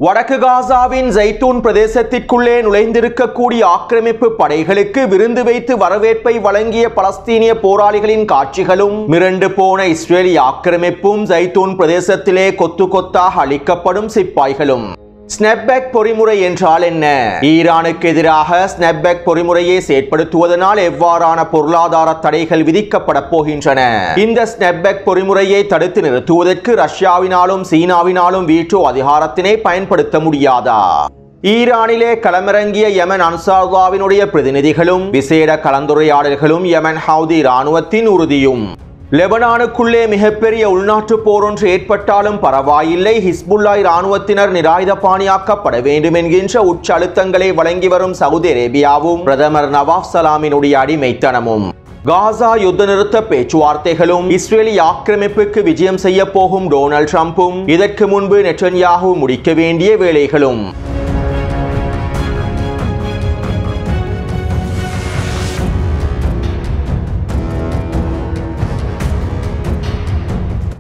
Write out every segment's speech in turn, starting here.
வடக்கு காசாவின் ஜைத்தூன் பிரதேசத்திற்குள்ளே நுழைந்திருக்கக்கூடிய ஆக்கிரமிப்பு படைகளுக்கு விருந்து வைத்து வரவேற்பை வழங்கிய பலஸ்தீனிய போராளிகளின் காட்சிகளும், மிரண்டு போன இஸ்ரேலிய ஆக்கிரமிப்பும், ஜைத்தூன் பிரதேசத்திலே கொத்து கொத்தாக அளிக்கப்படும் சிப்பாய்களும். ஸ்னாப்பேக் பொறிமுறை என்றால் என்ன? ஈரானுக்கு எதிராக ஸ்னாப்பேக் பொறிமுறையை செயற்படுத்துவதனால் எவ்வாறான பொருளாதார தடைகள் விதிக்கப்பட போகின்றன? இந்த ஸ்னாப்பேக் பொறிமுறையை தடுத்து நிறுத்துவதற்கு ரஷ்யாவினாலும் சீனாவினாலும் வீட்டோ அதிகாரத்தினை பயன்படுத்த முடியாதா? ஈரானிலே களமிறங்கிய யமன் அன்சாருல்லாவினுடைய பிரதிநிதிகளும் விசேட கலந்துரையாடல்களும், யமன் ஹவுதி இராணுவத்தின் உறுதியும். லெபனானுக்குள்ளே மிகப்பெரிய உள்நாட்டு போர் ஒன்று ஏற்பட்டாலும் பரவாயில்லை, ஹிஸ்புல்லா இராணுவத்தினர் நிராயுதபாணியாக்கப்பட வேண்டும் என்கின்ற உச்ச அழுத்தங்களை வழங்கி வரும் சவுதி அரேபியாவும், பிரதமர் நவாப் சலாமினுடைய அடிமைத்தனமும். காசா யுத்த நிறுத்த பேச்சுவார்த்தைகளும், இஸ்ரேலிய ஆக்கிரமிப்புக்கு விஜயம் செய்ய போகும் டொனால்ட் ட்ரம்பும், இதற்கு முன்பு நெட்டன்யாஹூ முடிக்க வேண்டிய வேலைகளும்.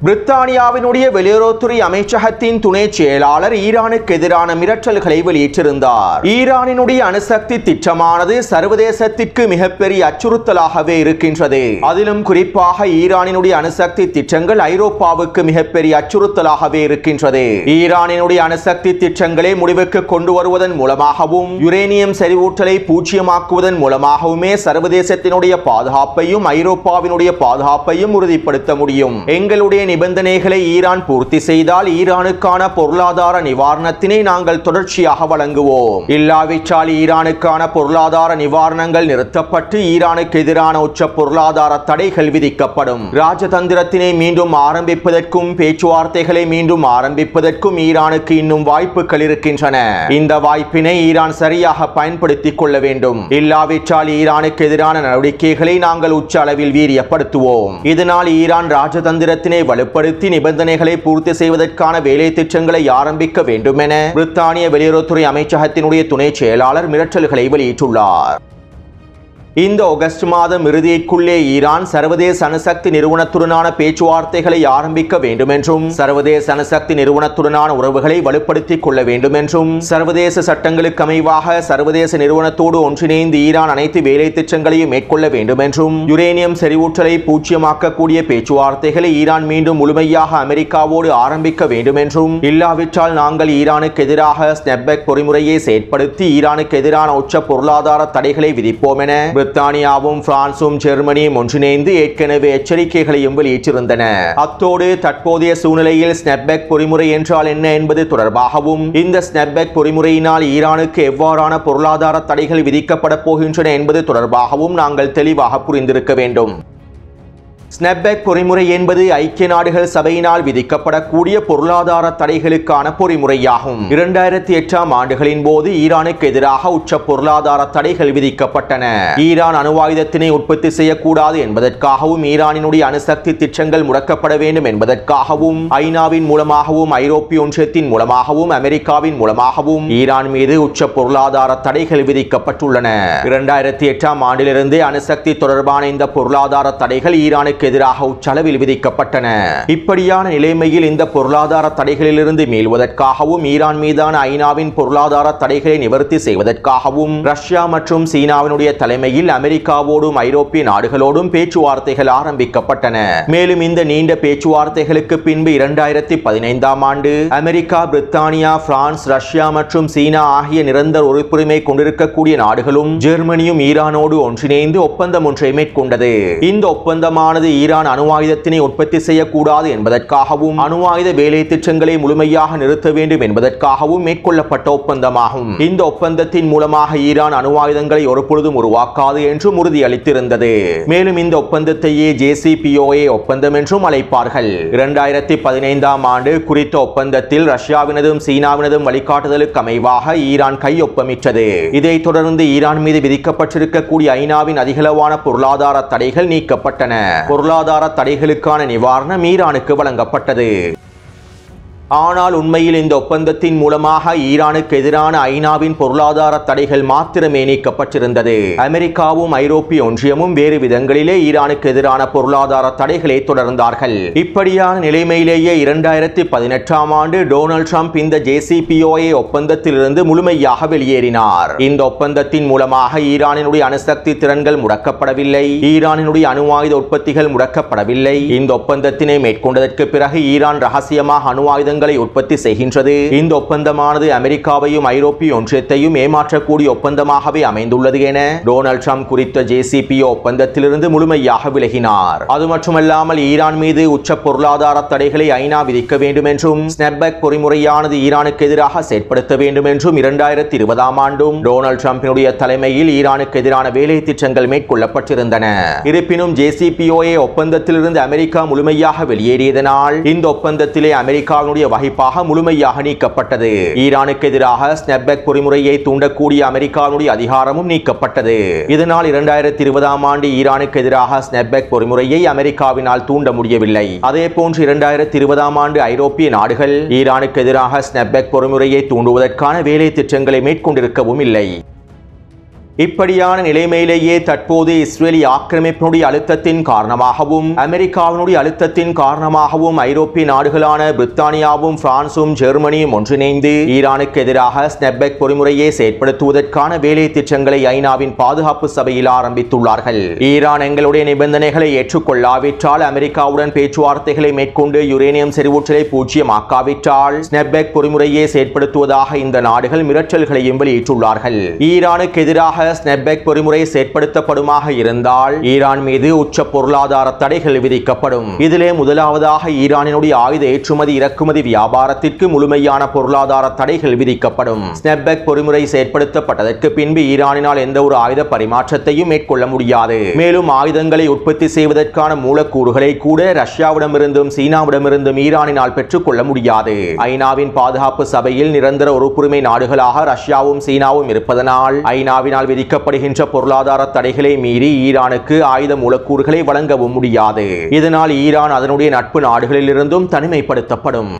பிரித்தானியாவினுடைய வெளியுறவுத்துறை அமைச்சகத்தின் துணை செயலாளர் ஈரானுக்கு எதிரான மிரட்டல்களை வெளியிட்டிருந்தார். ஈரானினுடைய அணுசக்தி திட்டமானது சர்வதேசத்திற்கு மிகப்பெரிய அச்சுறுத்தலாகவே இருக்கின்றது. அதிலும் குறிப்பாக ஈரானினுடைய அணுசக்தி திட்டங்கள் ஐரோப்பாவுக்கு மிகப்பெரிய அச்சுறுத்தலாகவே இருக்கின்றது. ஈரானினுடைய அணுசக்தி திட்டங்களை முடிவுக்கு கொண்டு வருவதன் மூலமாகவும், யுரேனியம் செறிவூட்டலை பூஜ்ஜியமாக்குவதன் மூலமாகவுமே சர்வதேசத்தினுடைய பாதுகாப்பையும் ஐரோப்பாவினுடைய பாதுகாப்பையும் உறுதிப்படுத்த முடியும். எங்களுடைய நிபந்தனைகளை ஈரான் பூர்த்தி செய்தால் ஈரானுக்கான பொருளாதார நிவாரணத்தினை நாங்கள் தொடர்ச்சியாக வழங்குவோம். இல்லாவிட்டால் ஈரானுக்கான பொருளாதார நிவாரணங்கள் நிறுத்தப்பட்டு ஈரானுக்கு எதிரான உச்ச பொருளாதார தடைகள் விதிக்கப்படும். ராஜதந்திரத்தினை மீண்டும் ஆரம்பிப்பதற்கும் பேச்சுவார்த்தைகளை மீண்டும் ஆரம்பிப்பதற்கும் ஈரானுக்கு இன்னும் வாய்ப்புகள் இருக்கின்றன. இந்த வாய்ப்பினை ஈரான் சரியாக பயன்படுத்திக் கொள்ள வேண்டும். இல்லாவிட்டால் ஈரானுக்கு எதிரான நடவடிக்கைகளை நாங்கள் உச்ச அளவில் வீரியப்படுத்துவோம். இதனால் ஈரான் ராஜதந்திரத்தினை வலுப்படுத்தி நிபந்தனைகளை பூர்த்தி செய்வதற்கான வேலை திட்டங்களை ஆரம்பிக்க வேண்டும் என பிரித்தானிய வெளியுறவுத்துறை அமைச்சகத்தினுடைய துணை செயலாளர் மிரட்டல்களை வெளியிட்டுள்ளார். இந்த ஆகஸ்ட் மாதம் இறுதிக்குள்ளே ஈரான் சர்வதேச அணுசக்தி நிறுவனத்துடனான பேச்சுவார்த்தைகளை ஆரம்பிக்க வேண்டும் என்றும், சர்வதேச அணுசக்தி நிறுவனத்துடனான உறவுகளை வலுப்படுத்திக் கொள்ள வேண்டும் என்றும், சர்வதேச சட்டங்களுக்கு அமைவாக சர்வதேச நிறுவனத்தோடு ஒன்றிணைந்து ஈரான் அனைத்து வேலை திட்டங்களையும் மேற்கொள்ள வேண்டும் என்றும், யுரேனியம் செறிவூட்டலை பூஜ்ஜியமாக்கக்கூடிய பேச்சுவார்த்தைகளை ஈரான் மீண்டும் முழுமையாக அமெரிக்காவோடு ஆரம்பிக்க வேண்டும் என்றும், இல்லாவிட்டால் நாங்கள் ஈரானுக்கு எதிராக ஸ்னாப்பேக் பொறிமுறையை செயற்படுத்தி ஈரானுக்கு எதிரான உச்ச பொருளாதார தடைகளை விதிப்போம் என பிரித்தானியாவும் பிரான்சும் ஜெர்மனியும் ஒன்றிணைந்து ஏற்கனவே எச்சரிக்கைகளையும் வெளியிட்டிருந்தன. அத்தோடு தற்போதைய சூழ்நிலையில் ஸ்னாப்பேக் பொறிமுறை என்றால் என்ன என்பது தொடர்பாகவும், இந்த ஸ்னாப்பேக் பொறிமுறையினால் ஈரானுக்கு எவ்வாறான பொருளாதார தடைகள் விதிக்கப்பட போகின்றன என்பது தொடர்பாகவும் நாங்கள் தெளிவாக புரிந்திருக்க வேண்டும். ஸ்னாப்பேக் பொறிமுறை என்பது ஐக்கிய நாடுகள் சபையினால் விதிக்கப்படக்கூடிய பொருளாதார தடைகளுக்கான பொறிமுறையாகும். 2008ஆம் ஆண்டுகளின் போது ஈரானுக்கு எதிராக உச்ச பொருளாதார தடைகள் விதிக்கப்பட்டன. ஈரான் அணுவாயுதத்தினை உற்பத்தி செய்யக்கூடாது என்பதற்காகவும், ஈரானினுடைய அணுசக்தி திட்டங்கள் முடக்கப்பட வேண்டும் என்பதற்காகவும், ஐநாவின் மூலமாகவும், ஐரோப்பிய ஒன்றியத்தின் மூலமாகவும், அமெரிக்காவின் மூலமாகவும் ஈரான் மீது உச்ச பொருளாதார தடைகள் விதிக்கப்பட்டுள்ளன. 2008ஆம் ஆண்டிலிருந்து அணுசக்தி தொடர்பான இந்த பொருளாதார தடைகள் ஈரானுக்கு எதிராக உச்சளவில் விதிக்கப்பட்டன. இப்படியான நிலைமையில் இந்த பொருளாதார தடைகளிலிருந்து மீள்வதற்காகவும், ஈரான் மீதான ஐநாவின் பொருளாதார தடைகளை நிவர்த்தி செய்வதற்காகவும் ரஷ்யா மற்றும் சீனாவினுடைய தலைமையில் அமெரிக்காவோடும் ஐரோப்பிய நாடுகளோடும் பேச்சுவார்த்தைகள் ஆரம்பிக்கப்பட்டன. மேலும் இந்த நீண்ட பேச்சுவார்த்தைகளுக்கு பின்பு 2015ஆம் ஆண்டு அமெரிக்கா, பிரித்தானியா, பிரான்ஸ், ரஷ்யா மற்றும் சீனா ஆகிய நிரந்தர உறுப்புரிமை கொண்டிருக்கக்கூடிய நாடுகளும் ஜெர்மனியும் ஈரானோடு ஒன்றிணைந்து ஒப்பந்தம் ஒன்றை மேற்கொண்டது. இந்த ஒப்பந்தமானது ஈரான் அணுவாயுதத்தினை உற்பத்தி செய்யக்கூடாது என்பதற்காகவும், அணுவாயுத வேலை திட்டங்களை முழுமையாக நிறுத்த வேண்டும் என்பதற்காகவும் மேற்கொள்ளப்பட்ட ஒப்பந்தமாகும். இந்த ஒப்பந்தத்தின் மூலமாக ஈரான் அணுவாயுதங்களை ஒருபொழுதும் உருவாக்காது என்றும் உறுதியளித்திருந்தது. மேலும் இந்த ஒப்பந்தத்தையே JCPOA ஒப்பந்தம் என்றும் அழைப்பார்கள். 2015ஆம் ஆண்டு குறித்த ஒப்பந்தத்தில் ரஷ்யாவினதும் சீனாவினதும் வழிகாட்டுதலுக்கு அமைவாக ஈரான் கையொப்பமிட்டது. இதைத் தொடர்ந்து ஈரான் மீது விதிக்கப்பட்டிருக்கக்கூடிய ஐநாவின் அதிகளவான பொருளாதார தடைகள் நீக்கப்பட்டன. பொருளாதார தடைகளுக்கான நிவாரணம் ஈரானுக்கு வழங்கப்பட்டது. ஆனால் உண்மையில் இந்த ஒப்பந்தத்தின் மூலமாக ஈரானுக்கு எதிரான ஐநாவின் பொருளாதார தடைகள் மாத்திரமே நீக்கப்பட்டிருந்தது. அமெரிக்காவும் ஐரோப்பிய ஒன்றியமும் வேறு விதங்களிலே ஈரானுக்கு எதிரான பொருளாதார தடைகளை தொடர்ந்தார்கள். இப்படியான நிலைமையிலேயே 2018ஆம் ஆண்டு டொனால்ட் ட்ரம்ப் இந்த JCPOA ஒப்பந்தத்திலிருந்து முழுமையாக வெளியேறினார். இந்த ஒப்பந்தத்தின் மூலமாக ஈரானினுடைய அணுசக்தி திறன்கள் முடக்கப்படவில்லை, ஈரானினுடைய அணு ஆயுத உற்பத்திகள் முடக்கப்படவில்லை. இந்த ஒப்பந்தத்தினை மேற்கொண்டதற்கு பிறகு ஈரான் ரகசியமாக அணு ஆயுதங்களை உற்பத்தி செய்கின்றது. இந்த ஒப்பந்தமானது அமெரிக்காவையும் ஐரோப்பிய ஒன்றியத்தையும் ஏமாற்றக்கூடிய ஒப்பந்தமாகவே அமைந்துள்ளது என டொனால்ட் ட்ரம்ப் குறித்த JCPOA ஒப்பந்தத்திலிருந்து முழுமையாக விலகினார். அது மட்டுமல்லாமல் ஈரான் மீது உச்ச பொருளாதார தடைகளை ஐநா விதிக்க வேண்டும் என்றும் ஸ்னாப்பேக் பொறிமுறையானது ஈரானுக்கு எதிராக செயற்படுத்த வேண்டும் என்றும் 2020ஆம் ஆண்டும் டொனால்ட் ட்ரம்பினுடைய தலைமையில் ஈரானுக்கு எதிரான வேலை திட்டங்கள் மேற்கொள்ளப்பட்டிருந்தன. இருப்பினும் JCPOA ஒப்பந்தத்திலிருந்து அமெரிக்கா முழுமையாக வெளியேறியதனால் இந்த ஒப்பந்தத்திலே அமெரிக்காவினுடைய வகிப்பாக முழுமையாக நீக்கப்பட்டது. ஈரானுக்கு எதிராக ஸ்னாப்பேக் பொறிமுறையை தூண்டக்கூடிய அமெரிக்காவினுடைய அதிகாரமும் நீக்கப்பட்டது. இதனால் 2020ஆம் ஆண்டு ஈரானுக்கு எதிராக ஸ்னாப்பேக் பொறிமுறையை அமெரிக்காவினால் தூண்ட முடியவில்லை. அதே போன்று 2020ஆம் ஆண்டு ஐரோப்பிய நாடுகள் ஈரானுக்கு எதிராக ஸ்னாப்பேக் பொறிமுறையை தூண்டுவதற்கான வேலை திட்டங்களை மேற்கொண்டிருக்கவும் இல்லை. இப்படியான நிலைமையிலேயே தற்போது இஸ்ரேலி ஆக்கிரமிப்பினுடைய அழுத்தத்தின் காரணமாகவும் அமெரிக்காவினுடைய அழுத்தத்தின் காரணமாகவும் ஐரோப்பிய நாடுகளான பிரித்தானியாவும் பிரான்சும் ஜெர்மனியும் ஒன்றிணைந்து ஈரானுக்கு எதிராக ஸ்னாப்பேக் பொறிமுறையை செயற்படுத்துவதற்கான வேலை திட்டங்களை ஐநாவின் பாதுகாப்பு சபையில் ஆரம்பித்துள்ளார்கள். ஈரான் எங்களுடைய நிபந்தனைகளை ஏற்றுக்கொள்ளாவிட்டால், அமெரிக்காவுடன் பேச்சுவார்த்தைகளை மேற்கொண்டு யுரேனியம் செறிவூட்டலை பூஜ்ஜியமாக்காவிட்டால் ஸ்னாப்பேக் பொறிமுறையை செயற்படுத்துவதாக இந்த நாடுகள் மிரட்டல்களையும் வெளியிட்டுள்ளார்கள். ஈரானுக்கு எதிராக ஸ்னாப்பேக் பொறிமுறை செயற்படுத்தப்படுமாக இருந்தால் ஈரான் மீது உச்ச பொருளாதார தடைகள் விதிக்கப்படும். இதிலே முதலாவதாக ஈரானினுடைய ஆயுத ஏற்றுமதி இறக்குமதி வியாபாரத்திற்கு முழுமையான பொருளாதார தடைகள் விதிக்கப்படும். ஸ்னாப்பேக் பொறிமுறை செயற்படுத்தப்பட்டதற்கு பின்பு ஈரானினால் எந்த ஒரு ஆயுத பரிமாற்றத்தையும் மேற்கொள்ள முடியாது. மேலும் ஆயுதங்களை உற்பத்தி செய்வதற்கான மூலக்கூறுகளை கூட ரஷ்யாவிடமிருந்தும் சீனாவிடமிருந்தும் ஈரானினால் பெற்றுக்கொள்ள முடியாது. ஐநாவின் பாதுகாப்பு சபையில் நிரந்தர உறுப்புரிமை நாடுகளாக ரஷ்யாவும் சீனாவும் இருப்பதனால் ஐநாவினால் விதிக்கப்படுகின்ற பொருளாதார தடைகளை மீறி ஈரானுக்கு ஆயுத மூலக்கூறுகளை வழங்கவும் முடியாது. இதனால் ஈரான் அதனுடைய நட்பு நாடுகளிலிருந்தும் தனிமைப்படுத்தப்படும்.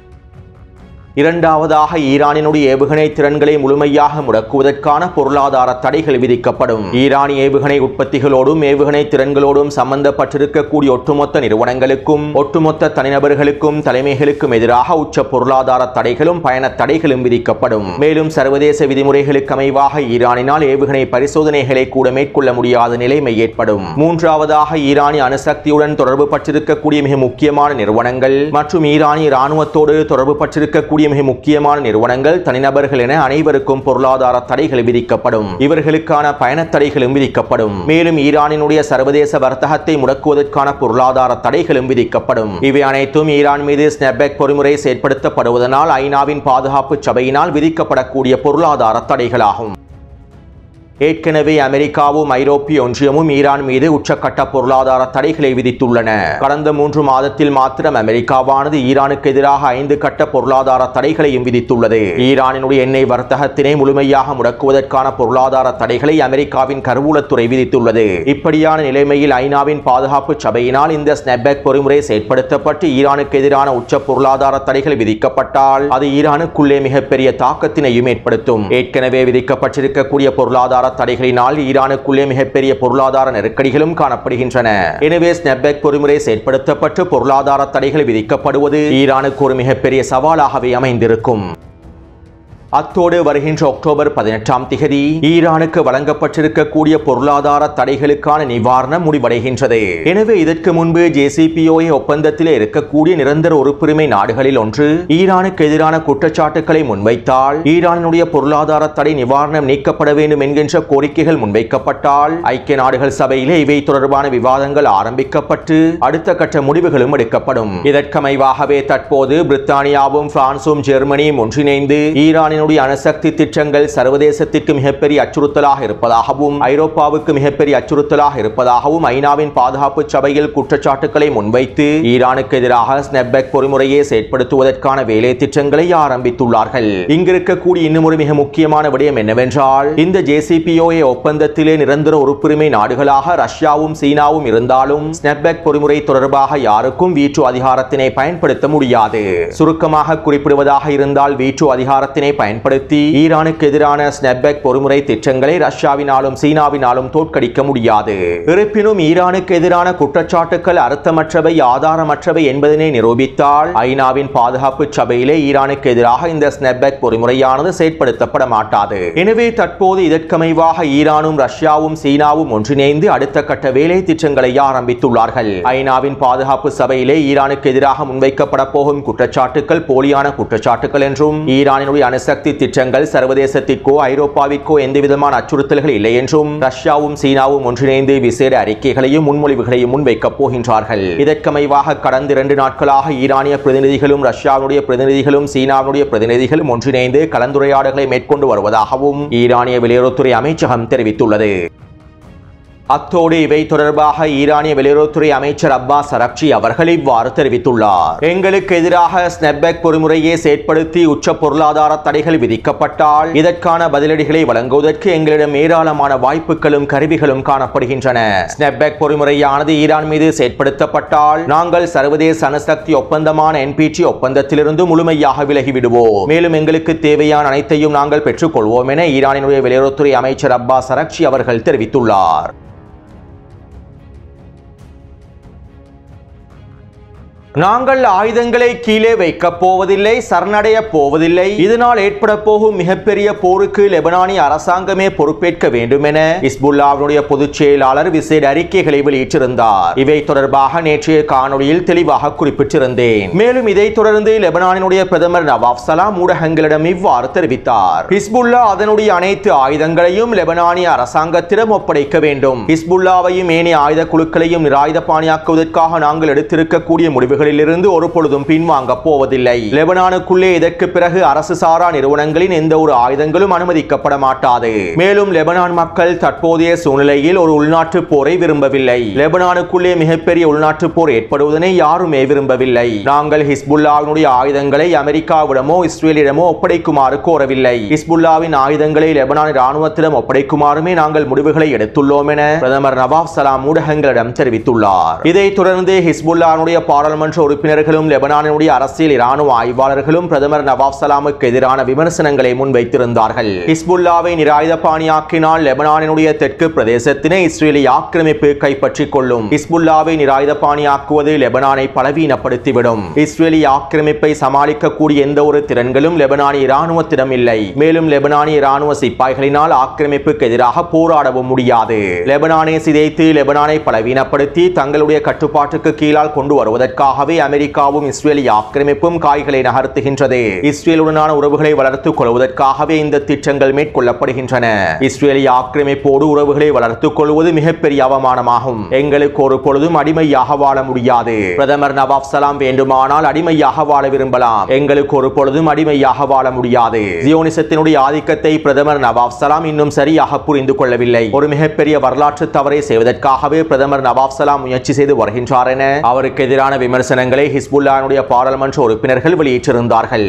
இரண்டாவதாக ஈரானினுடைய ஏவுகணை திறன்களை முழுமையாக முடக்குவதற்கான பொருளாதார தடைகள் விதிக்கப்படும். ஈரான் ஏவுகணை உற்பத்திகளோடும் ஏவுகணை திறன்களோடும் சம்பந்தப்பட்டிருக்கக்கூடிய ஒட்டுமொத்த நிறுவனங்களுக்கும் ஒட்டுமொத்த தனிநபர்களுக்கும் தலைமைகளுக்கும் எதிராக உச்ச பொருளாதார தடைகளும் பயண தடைகளும் விதிக்கப்படும். மேலும் சர்வதேச விதிமுறைகளுக்கு அமைவாக ஈரானினால் ஏவுகணை பரிசோதனைகளை கூட மேற்கொள்ள முடியாத நிலைமை ஏற்படும். மூன்றாவதாக ஈரானிய அணுசக்தியுடன் தொடர்பு பட்டிருக்கக்கூடிய மிக முக்கியமான நிறுவனங்கள் மற்றும் ஈரானிய இராணுவத்தோடு தொடர்பு பட்டிருக்கக்கூடிய மிக முக்கியமான நிறுவனங்கள், தனிநபர்கள் என அனைவருக்கும் பொருளாதார தடைகள் விதிக்கப்படும். இவர்களுக்கான பயண தடைகளும் விதிக்கப்படும். மேலும் ஈரானினுடைய சர்வதேச வர்த்தகத்தை முடக்குவதற்கான பொருளாதார தடைகளும் விதிக்கப்படும். இவை அனைத்தும் ஈரான் மீது ஸ்னாப்பேக் பொறிமுறை செயற்படுத்தப்படுவதனால் ஐநாவின் பாதுகாப்பு சபையினால் விதிக்கப்படக்கூடிய பொருளாதார தடைகளாகும். ஏற்கனவே அமெரிக்காவும் ஐரோப்பிய ஒன்றியமும் ஈரான் மீது உச்சக்கட்ட பொருளாதார தடைகளை விதித்துள்ளன. கடந்த 3 மாதத்தில் மாத்திரம் அமெரிக்காவானது ஈரானுக்கு எதிராக 5 கட்ட பொருளாதார தடைகளையும் விதித்துள்ளது. ஈரானினுடைய எண்ணெய் வர்த்தகத்தினை முழுமையாக முடக்குவதற்கான பொருளாதார தடைகளை அமெரிக்காவின் கருவூலத்துறை விதித்துள்ளது. இப்படியான நிலைமையில் ஐநாவின் பாதுகாப்பு சபையினால் இந்த ஸ்னாப்பேக் பொறிமுறை செயற்படுத்தப்பட்டு ஈரானுக்கு எதிரான உச்ச பொருளாதார தடைகள் விதிக்கப்பட்டால் அது ஈரானுக்குள்ளே மிகப்பெரிய தாக்கத்தினையும் ஏற்படுத்தும். ஏற்கனவே விதிக்கப்பட்டிருக்கக்கூடிய பொருளாதார தடைகளினால் ஈரானுக்குள்ளே மிகப்பெரிய பொருளாதார நெருக்கடிகளும் காணப்படுகின்றன. எனவே ஸ்னாப்பேக் பொறிமுறை செயற்படுத்தப்பட்டு பொருளாதார தடைகள் விதிக்கப்படுவது ஈரானுக்கு ஒரு மிகப்பெரிய சவாலாகவே அமைந்திருக்கும். அத்தோடு வருகின்ற அக்டோபர் 18ஆம் திகதி ஈரானுக்கு வழங்கப்பட்டிருக்கக்கூடிய பொருளாதார தடைகளுக்கான நிவாரணம் முடிவடைகின்றது. எனவே இதற்கு முன்பு JCPOA ஒப்பந்தத்தில் இருக்கக்கூடிய நிரந்தர உறுப்புரிமை நாடுகளில் ஒன்று ஈரானுக்கு எதிரான குற்றச்சாட்டுக்களை முன்வைத்தால் ஈரானுடைய பொருளாதார தடை நிவாரணம் நீக்கப்பட வேண்டும் என்கின்ற கோரிக்கைகள் முன்வைக்கப்பட்டால் ஐக்கிய நாடுகள் சபையிலே இவை தொடர்பான விவாதங்கள் ஆரம்பிக்கப்பட்டு அடுத்த கட்ட முடிவுகளும் எடுக்கப்படும். இதற்கமைவாகவே தற்போது பிரித்தானியாவும் பிரான்சும் ஜெர்மனியும் ஒன்றிணைந்து ஈரானின் ஈரானினுடைய அணுசக்தி திட்டங்கள் சர்வதேசத்திற்கு மிகப்பெரிய அச்சுறுத்தலாக இருப்பதாகவும் ஐரோப்பாவுக்கு மிகப்பெரிய அச்சுறுத்தலாக இருப்பதாகவும் ஐநாவின் பாதுகாப்பு சபையில் குற்றச்சாட்டுக்களை முன்வைத்து ஈரானுக்கு எதிராக ஸ்னெப்பெக் பொறிமுறையை செயற்படுத்துவதற்கான வேலை திட்டங்களை ஆரம்பித்துள்ளார்கள். இங்கிருக்கக்கூடிய இன்னும் ஒரு மிக முக்கியமான விடயம் என்னவென்றால், இந்த JCPOA ஒப்பந்தத்திலே நிரந்தர உறுப்புரிமை நாடுகளாக ரஷ்யாவும் சீனாவும் இருந்தாலும் ஸ்னெப்பெக் பொறிமுறை தொடர்பாக யாருக்கும் வீட்டோ அதிகாரத்தினை பயன்படுத்த முடியாது. சுருக்கமாக குறிப்பிடுவதாக இருந்தால், வீட்டோ அதிகாரத்தினை பயன்படுத்தி ஈரானுக்கு எதிரான ஸ்னெப்பெக் பொறிமுறை திட்டங்களை ரஷ்யாவினாலும் சீனாவினாலும் தோற்கடிக்க முடியாது. இருப்பினும் ஈரானுக்கு எதிரான குற்றச்சாட்டுக்கள் அர்த்தமற்றவை, ஆதாரமற்றவை என்பதனை நிரூபித்தால் ஐநாவின் பாதுகாப்பு சபையிலே ஈரானுக்கு எதிராக இந்த ஸ்னெப்பெக் பொறிமுறையானது செயற்படுத்தப்பட மாட்டாது. எனவே தற்போது இதற்கமைவாக ஈரானும் ரஷ்யாவும் சீனாவும் ஒன்றிணைந்து அடுத்த கட்ட வேலை திட்டங்களை ஆரம்பித்துள்ளார்கள். ஐநாவின் பாதுகாப்பு சபையிலே ஈரானுக்கு எதிராக முன்வைக்கப்பட போகும் குற்றச்சாட்டுக்கள் போலியான குற்றச்சாட்டுக்கள் என்றும், ஈரானினுடைய அணுசக்தி திட்டங்கள் சர்வதேசத்திற்கோ ஐரோப்பாவிற்கோ எந்தவிதமான அச்சுறுத்தல்கள் இல்லை என்றும் ரஷ்யாவும் சீனாவும் ஒன்றிணைந்து விசேட அறிக்கைகளையும் முன்மொழிவுகளையும் முன்வைக்கப் போகின்றார்கள். இதற்கமைவாக கடந்த 2 நாட்களாக ஈரானிய பிரதிநிதிகளும் ரஷ்யாவுடைய பிரதிநிதிகளும் சீனாவுடைய பிரதிநிதிகளும் ஒன்றிணைந்து கலந்துரையாடல்களை மேற்கொண்டு வருவதாகவும் ஈரானிய வெளியுறவுத்துறை அமைச்சகம் தெரிவித்துள்ளது. அத்தோடு இவை தொடர்பாக ஈரானிய வெளியுறவுத்துறை அமைச்சர் அப்பாஸ் அரக்சி அவர்கள் இவ்வாறு தெரிவித்துள்ளார். எங்களுக்கு எதிராக ஸ்னெப்பெக் பொறிமுறையை செயற்படுத்தி உச்ச பொருளாதார தடைகள் விதிக்கப்பட்டால் இதற்கான பதிலடிகளை வழங்குவதற்கு எங்களிடம் ஏராளமான வாய்ப்புகளும் கருவிகளும் காணப்படுகின்றன. ஸ்னெப்பெக் பொறிமுறையானது ஈரான் மீது செயற்படுத்தப்பட்டால் நாங்கள் சர்வதேச அணுசக்தி ஒப்பந்தமான NPT ஒப்பந்தத்திலிருந்து முழுமையாக விலகிவிடுவோம். மேலும் எங்களுக்கு தேவையான அனைத்தையும் நாங்கள் பெற்றுக்கொள்வோம் என ஈரானினுடைய வெளியுறவுத்துறை அமைச்சர் அப்பாஸ் அரக்சி அவர்கள் தெரிவித்துள்ளார். நாங்கள் ஆயுதங்களை கீழே வைக்கப் போவதில்லை, சரணடைய போவதில்லை. இதனால் ஏற்பட போகும் மிகப்பெரிய போருக்கு லெபனானிய அரசாங்கமே பொறுப்பேற்க வேண்டும் என ஹிஸ்புல்லாவுடைய பொதுச் செயலாளர் விசேட அறிக்கைகளை வெளியிட்டிருந்தார். இவை தொடர்பாக நேற்றைய காணொளியில் தெளிவாக குறிப்பிட்டிருந்தேன். மேலும் இதைத் தொடர்ந்து லெபனானினுடைய பிரதமர் நவாப் சலாம் ஊடகங்களிடம் இவ்வாறு தெரிவித்தார். ஹிஸ்புல்லா அதனுடைய அனைத்து ஆயுதங்களையும் லெபனானிய அரசாங்கத்திடம் ஒப்படைக்க வேண்டும். ஹிஸ்புல்லாவையும் ஏனைய ஆயுத குழுக்களையும் நிராயுதபாணியாக்குவதற்காக நாங்கள் எடுத்திருக்கக்கூடிய முடிவுகள் இருந்து ஒரு பொழுதும் பின்வாங்க போவதில்லை. லெபனானுக்குள்ளே இதற்கு பிறகு அரசு சாரா நிறுவனங்களின் எந்த ஒரு ஆயுதங்களும் அனுமதிக்கப்பட மாட்டாது. மேலும் லெபனான் மக்கள் தற்போதைய சூழ்நிலையில் ஒரு உள்நாட்டு போரை விரும்பவில்லை. லெபனானுக்குள்ளே மிகப்பெரிய உள்நாட்டு போர் ஏற்படுவதனை யாருமே விரும்பவில்லை. நாங்கள் ஹிஸ்புல்லாவினுடைய ஆயுதங்களை அமெரிக்காவிடமோ இஸ்ரேலிடமோ ஒப்படைக்குமாறு கோரவில்லை. ஹிஸ்புல்லாவின் ஆயுதங்களை லெபனான் ராணுவத்திடம் ஒப்படைக்குமாறுமே நாங்கள் முடிவுகளை எடுத்துள்ளோம் என பிரதமர் நவாப் சலாம் ஊடகங்களிடம் தெரிவித்துள்ளார். இதைத் தொடர்ந்து ஹிஸ்புல்லாவுடைய பாராளுமன்ற உறுப்பினர்களும் லெபனானுடைய அரசியல் இராணுவ ஆய்வாளர்களும் பிரதமர் நவாப் சலாமுக்கு எதிரான விமர்சனங்களை முன்வைத்திருந்தார்கள். ஹிஸ்புல்லாவை நிராயுதபாணியாக்கினால் லெபனானுடைய தெற்கு பிரதேசத்தினை இஸ்ரேலிய ஆக்கிரமிப்பு கைப்பற்றிக் கொள்ளும். ஹிஸ்புல்லாவை நிராயுதபாணியாக்குவது லெபனானை பலவீனப்படுத்திவிடும். இஸ்ரேலிய ஆக்கிரமிப்பை சமாளிக்கக்கூடிய எந்த ஒரு திறன்களும் லெபனானிய இராணுவத்திடம் இல்லை. மேலும் லெபனானிய இராணுவ சிப்பாய்களினால் ஆக்கிரமிப்புக்கு எதிராக போராடவும் முடியாது. லெபனானை சிதைத்து லெபனானை பலவீனப்படுத்தி தங்களுடைய கட்டுப்பாட்டுக்கு கீழால் கொண்டு வருவதற்காக அமெரிக்காவும் இஸ்ரேலிய ஆக்கிரமிப்பும் காய்களை நகர்த்துகின்றது. இஸ்ரேலுடனான உறவுகளை வளர்த்துக் கொள்வதற்காகவே இந்த திட்டங்கள் மேற்கொள்ளப்படுகின்றன. இஸ்ரேலிய ஆக்கிரமிப்போடு உறவுகளை வளர்த்துக் கொள்வது மிகப்பெரிய அவமானமாகும். எங்களுக்கு ஒரு பொழுதும் அடிமையாக வாழ முடியாது. பிரதமர் நவாப் சலாம் வேண்டுமானால் அடிமையாக வாழ விரும்பலாம். எங்களுக்கு ஒரு பொழுதும் அடிமையாக வாழ முடியாது. ஜியோனிசத்தினுடைய ஆதிக்கத்தை பிரதமர் நவாப் சலாம் இன்னும் சரியாக புரிந்து கொள்ளவில்லை. ஒரு மிகப்பெரிய வரலாற்று தவறை செய்வதற்காகவே பிரதமர் நவாப் சலாம் முயற்சி செய்து வருகின்றார் என அவருக்கு எதிரான விமர்சனங்களை ஹிஸ்புல்லாவுடைய பாராளுமன்ற உறுப்பினர்கள் வெளியிட்டிருந்தார்கள்.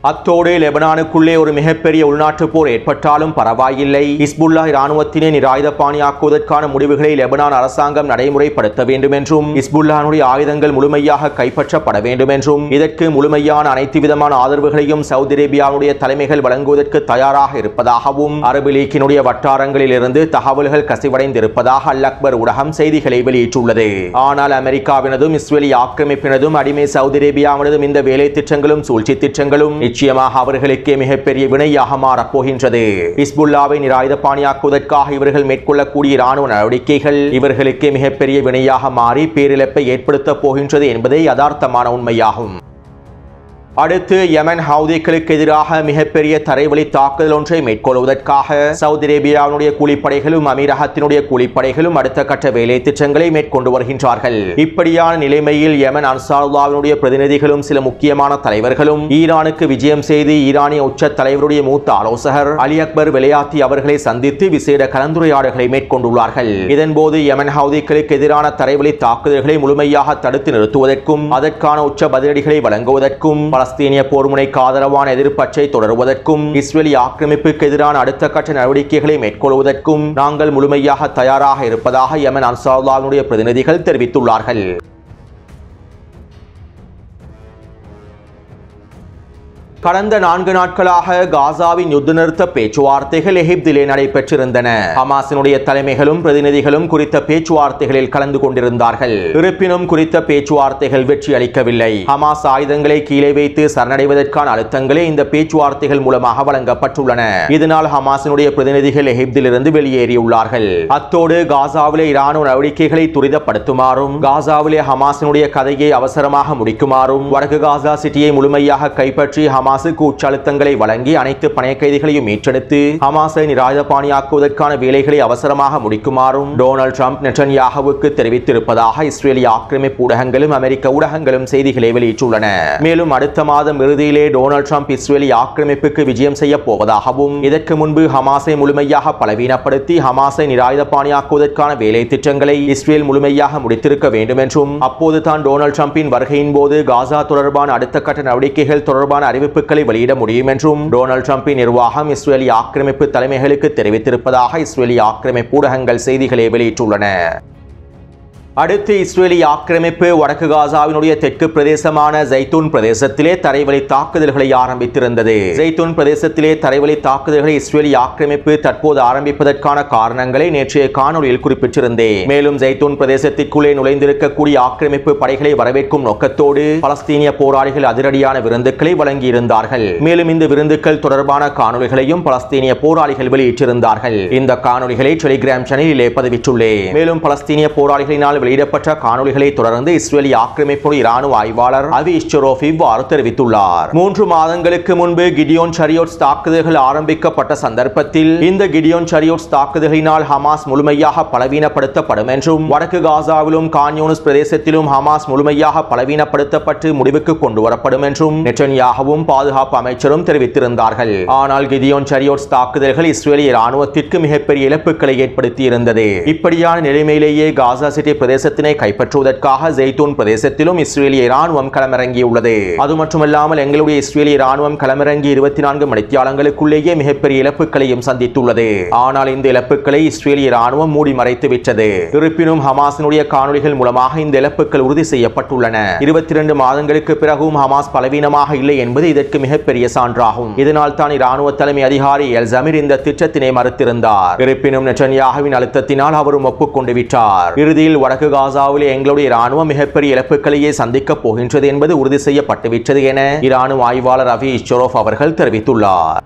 அத்தோடு லெபனானுக்குள்ளே ஒரு மிகப்பெரிய உள்நாட்டு போர் ஏற்பட்டாலும் பரவாயில்லை, ஹிஸ்புல்லா இராணுவத்தினை நிராயுதபாணியாக்குவதற்கான முடிவுகளை லெபனான் அரசாங்கம் நடைமுறைப்படுத்த வேண்டும் என்றும், ஹிஸ்புல்லாவுடைய ஆயுதங்கள் முழுமையாக கைப்பற்றப்பட வேண்டும் என்றும், இதற்கு முழுமையான அனைத்து விதமான ஆதரவுகளையும் சவுதி அரேபியாவுடைய தலைமைகள் வழங்குவதற்கு தயாராக இருப்பதாகவும் அரபு லீக்கினுடைய வட்டாரங்களில் இருந்து தகவல்கள் கசிவடைந்திருப்பதாக அல் அக்பர் ஊடகம் செய்திகளை வெளியிட்டுள்ளது. ஆனால் அமெரிக்காவினதும் இஸ்ரேலிய ஆக்கிரமிப்பினதும் அடிமை சவுதி அரேபியாவினதும் இந்த வேலை திட்டங்களும் சூழ்ச்சி திட்டங்களும் நிச்சயமாக அவர்களுக்கே மிகப்பெரிய வினையாக மாறப் போகின்றது. ஹிஸ்புல்லாவை நிராயுதபாணியாக்குவதற்காக இவர்கள் மேற்கொள்ளக்கூடிய இராணுவ நடவடிக்கைகள் இவர்களுக்கே மிகப்பெரிய வினையாக மாறி பேரிழப்பை ஏற்படுத்தப் போகின்றது என்பதே யதார்த்தமான உண்மையாகும். அடுத்து யமன் ஹவுதிகளுக்கு எதிராக மிகப்பெரிய தரைவழி தாக்குதல் ஒன்றை மேற்கொள்வதற்காக சவுதி அரேபியாவினுடைய கூலிப்படைகளும் அமீரகத்தினுடைய கூலிப்படைகளும் அடுத்த கட்ட வேலை திட்டங்களை மேற்கொண்டு வருகின்றார்கள். இப்படியான நிலைமையில் யமன் அன்சாருல்லாவினுடைய பிரதிநிதிகளும் சில முக்கியமான தலைவர்களும் ஈரானுக்கு விஜயம் செய்து ஈரானிய உச்ச தலைவருடைய மூத்த ஆலோசகர் அலி அக்பர் வெலையாத்தி அவர்களை சந்தித்து விசேட கலந்துரையாடல்களை மேற்கொண்டுள்ளார்கள். இதன்போது யமன் ஹவுதிகளுக்கு எதிரான தரைவழி தாக்குதல்களை முழுமையாக தடுத்து நிறுத்துவதற்கும் அதற்கான உச்ச பதிலடிகளை வழங்குவதற்கும் பலஸ்தீனிய போர்முனைக்கு ஆதரவான எதிர்ப்பச்சை தொடருவதற்கும் இஸ்ரேலி ஆக்கிரமிப்புக்கு எதிரான அடுத்த கட்ட நடவடிக்கைகளை மேற்கொள்வதற்கும் நாங்கள் முழுமையாக தயாராக இருப்பதாக யமன் அன்சாருல்லாவினுடைய பிரதிநிதிகள் தெரிவித்துள்ளார்கள். கடந்த 4 நாட்களாக காசாவின் யுத்த நிறுத்த பேச்சுவார்த்தைகள் எகிப்திலே நடைபெற்றிருந்தன. ஹமாஸினுடைய தலைமைகளும் பிரதிநிதிகளும் குறித்த பேச்சுவார்த்தைகளில் கலந்து கொண்டிருந்தார்கள். இருப்பினும் குறித்த பேச்சுவார்த்தைகள் வெற்றி அளிக்கவில்லை. ஹமாஸ் ஆயுதங்களை கீழே வைத்து சரணடைவதற்கான அழுத்தங்களே இந்த பேச்சுவார்த்தைகள் மூலமாக வழங்கப்பட்டுள்ளன. இதனால் ஹமாஸினுடைய பிரதிநிதிகள் எகிப்திலிருந்து வெளியேறியுள்ளார்கள். அத்தோடு காசாவிலே இராணுவ நடவடிக்கைகளை துரிதப்படுத்துமாறும் காசாவிலே ஹமாஸினுடைய கதையை அவசரமாக முடிக்குமாறும் வடக்கு காசா சிட்டியை முழுமையாக கைப்பற்றி ஹமாஸுக்கு உச்சழுத்தங்களை வழங்கி அனைத்து பணைய கைதிகளையும் மீட்டெடுத்து ஹமாஸை நிராயுதபாணியாக்குவதற்கான வேலைகளை அவசரமாக முடிக்குமாறும் டொனால்ட் ட்ரம்ப் நெட்டன்யாஹுவுக்கு தெரிவித்திருப்பதாக இஸ்ரேலிய ஆக்கிரமிப்பு ஊடகங்களும் அமெரிக்க ஊடகங்களும் செய்திகளை வெளியிட்டுள்ளன. மேலும் அடுத்த மாதம் இறுதியிலே டொனால்ட் ட்ரம்ப் இஸ்ரேலிய ஆக்கிரமிப்புக்கு விஜயம் செய்ய போவதாகவும் இதற்கு முன்பு ஹமாஸை முழுமையாக பலவீனப்படுத்தி ஹமாஸை நிராயுதபாணியாக்குவதற்கான வேலை திட்டங்களை இஸ்ரேல் முழுமையாக முடித்திருக்க வேண்டும் என்றும் அப்போது தான் டொனால்ட் ட்ரம்பின் வருகையின் போது காசா தொடர்பான அடுத்த கட்ட நடவடிக்கைகள் தொடர்பான அறிவிப்புகளை வெளியிட முடியும் என்றும் டொனால்ட் ட்ரம்பின் நிர்வாகம் இஸ்ரேலிய ஆக்கிரமிப்பு தலைமைகளுக்கு தெரிவித்திருப்பதாக இஸ்ரேலிய ஆக்கிரமிப்பு ஊடகங்கள் செய்திகளை வெளியிட்டுள்ளன. அடுத்து இஸ்ரேலிய ஆக்கிரமிப்பு வடக்கு காசாவினுடைய தெற்கு பிரதேசமான ஜைத்தூன் பிரதேசத்திலே தரைவழி தாக்குதல்களை ஆரம்பித்திருந்தது. ஜைத்தூன் பிரதேசத்திலே தரைவழி தாக்குதல்களை இஸ்ரேலிய ஆக்கிரமிப்பு தற்போது ஆரம்பிப்பதற்கான காரணங்களை நேற்றைய காணொலியில் குறிப்பிட்டிருந்தேன். மேலும் ஜைத்தூன் பிரதேசத்திற்குள்ளே நுழைந்திருக்கக்கூடிய ஆக்கிரமிப்பு படைகளை வரவேற்கும் நோக்கத்தோடு பலஸ்தீனிய போராளிகள் அதிரடியான விருந்துகளை வழங்கியிருந்தார்கள். மேலும் இந்த விருந்துகள் தொடர்பான காணொலிகளையும் பலஸ்தீனிய போராளிகள் வெளியிட்டிருந்தார்கள். இந்த காணொலிகளை டெலிகிராம் சேனலிலே பதிவிட்டுள்ளேன். மேலும் பலஸ்தீனிய போராளிகளினால் வெளியிடப்பட்ட காணொலிகளை தொடர்ந்து இஸ்ரேலிய ஆக்கிரமிப்பு இராணுவ ஆய்வாளர் அவி இஷ்சரோஃப் இவ்வாறு தெரிவித்துள்ளார். 3 மாதங்களுக்கு முன்பு கிடியோன் சாரியோட்ஸ் தாக்குதல்கள் ஆரம்பிக்கப்பட்ட சந்தர்ப்பத்தில் இந்த கிடியோன் சாரியோட்ஸ் தாக்குதல்களினால் ஹமாஸ் முழுமையாக பலவீனப்படுத்தப்படும் என்றும் வடக்கு காசாவிலும் கான் யூனிஸ் பிரதேசத்திலும் ஹமாஸ் முழுமையாக பலவீனப்படுத்தப்பட்டு முடிவுக்கு கொண்டு வரப்படும் என்றும் நெட்டன்யாஹுவும் பாதுகாப்பு அமைச்சரும் தெரிவித்திருந்தார்கள். ஆனால் கிடியோன் சாரியோட்ஸ் தாக்குதல்கள் இஸ்ரேலிய இராணுவத்திற்கு மிகப்பெரிய இழப்புகளை ஏற்படுத்தியிருந்தது. இப்படியான நிலைமையிலேயே காசா சிட்டி பிரதேசத்தினை கைப்பற்றுவதற்காக ஜெய்தூன் பிரதேசத்திலும் இஸ்ரேலிய இராணுவம் களமிறங்கியுள்ளது. அது மட்டுமல்லாமல் எங்களுடைய இஸ்ரேலிய இராணுவம் களமிறங்கி 24 மணித்தியாலங்களுக்குள்ளேயே மிகப்பெரிய இழப்புகளையும் சந்தித்துள்ளது. ஆனால் இந்த இழப்புகளை இஸ்ரேலிய இராணுவம் மூடி மறைத்து விட்டது. இருப்பினும் ஹமாஸினுடைய காணொலிகள் மூலமாக இந்த இழப்புகள் உறுதி செய்யப்பட்டுள்ளன. 22 மாதங்களுக்கு பிறகும் ஹமாஸ் பலவீனமாக இல்லை என்பது இதற்கு மிகப்பெரிய சான்றாகும். இதனால் தான் இராணுவ தலைமை அதிகாரி எல் ஜமீர் இந்த திட்டத்தினை மறுத்திருந்தார். இருப்பினும் நெட்டன்யாஹுவின் அழுத்தத்தினால் அவரும் ஒப்புக்கொண்டு விட்டார். இறுதியில் வடக்கு காசாவிலே எங்களுடைய இராணுவம் மிகப்பெரிய இழப்புகளையே சந்திக்கப் போகின்றது என்பது உறுதி செய்யப்பட்டுவிட்டது என இராணுவ ஆய்வாளர் அவி இஷ்சரோஃப் அவர்கள் தெரிவித்துள்ளார்.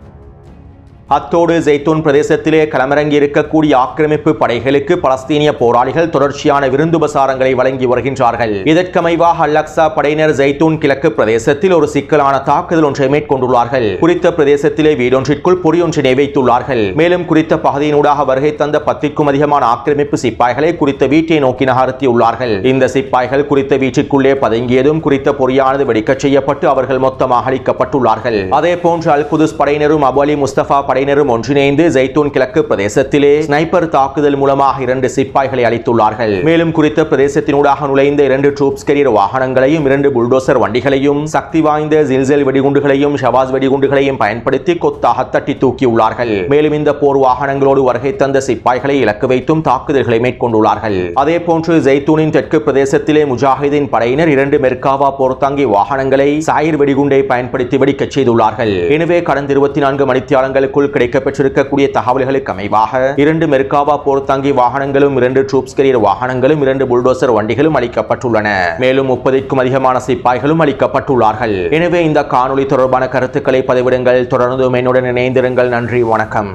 அத்தோடு ஜெய்தூன் பிரதேசத்திலே களமிறங்கி இருக்கக்கூடிய ஆக்கிரமிப்பு படைகளுக்கு பலஸ்தீனிய போராளிகள் தொடர்ச்சியான விருந்துபசாரங்களை வழங்கி வருகின்றார்கள். இதற்கமைவாக அல்-அக்ஸா படையினர் ஜெய்தூன் கிழக்கு பிரதேசத்தில் ஒரு சிக்கலான தாக்குதல் ஒன்றை மேற்கொண்டுள்ளார்கள். குறித்த பிரதேசத்திலே வீடொன்றிற்குள் பொறியொன்றினை வைத்துள்ளார்கள். மேலும் குறித்த பகுதியினூடாக வருகை தந்த 10க்கும் அதிகமான ஆக்கிரமிப்பு சிப்பாய்களை குறித்த வீட்டை நோக்கி நகர்த்தியுள்ளார்கள். இந்த சிப்பாய்கள் குறித்த வீட்டிற்குள்ளே பதுங்கியதும் குறித்த பொறியானது வெடிக்கச் செய்யப்பட்டு அவர்கள் மொத்தமாக அழிக்கப்பட்டுள்ளார்கள். அதே போன்று அல் குதுஸ் படையினரும் அபு அலி முஸ்தபா படையினரும் ஒன்றிணைந்து ஜெய்தூன் கிழக்கு பிரதேசத்திலே ஸ்னைப்பர் தாக்குதல் மூலமாக 2 சிப்பாய்களை அளித்துள்ளார்கள். மேலும் குறித்த பிரதேசத்தினூடாக நுழைந்த 2 ட்ரூப்ஸ் கேரியர் வாகனங்களையும் 2 புல்டோசர் வண்டிகளையும் சக்தி வாய்ந்த ஜில்சல் வெடிகுண்டுகளையும் ஷவாஸ் வெடிகுண்டுகளையும் பயன்படுத்தி கொத்தாக தட்டி தூக்கியுள்ளார்கள். மேலும் இந்த போர் வாகனங்களோடு வருகை தந்த சிப்பாய்களை இலக்கு வைத்தும் தாக்குதல்களை மேற்கொண்டுள்ளார்கள். அதே போன்று ஜெய்தூனின் தெற்கு பிரதேசத்திலே முஜாஹிதீன் படையினர் 2 மெர்காவா போர்த்தாங்கி வாகனங்களை சாயிர் வெடிகுண்டை பயன்படுத்தி வெடிக்கச் செய்துள்ளார்கள். எனவே கடந்த 24 மணித்தியாலங்களுக்குள் கிடைக்கப்பெற்றிருக்கக்கூடிய தகவல்களுக்கு அமைவாக 2 மெர்காவா போர்த்தாங்கி வாகனங்களும் 2 ட்ரூப்ஸ் கேரியர் வாகனங்களும் 2 புல்டோசர் வண்டிகளும் அளிக்கப்பட்டுள்ளன. மேலும் 30க்கும் அதிகமான சிப்பாய்களும் அளிக்கப்பட்டுள்ளார்கள். எனவே இந்த காணொளி தொடர்பான கருத்துக்களை பதிவிடுங்கள். தொடர்ந்து என்னுடன் இணைந்திருங்கள். நன்றி, வணக்கம்.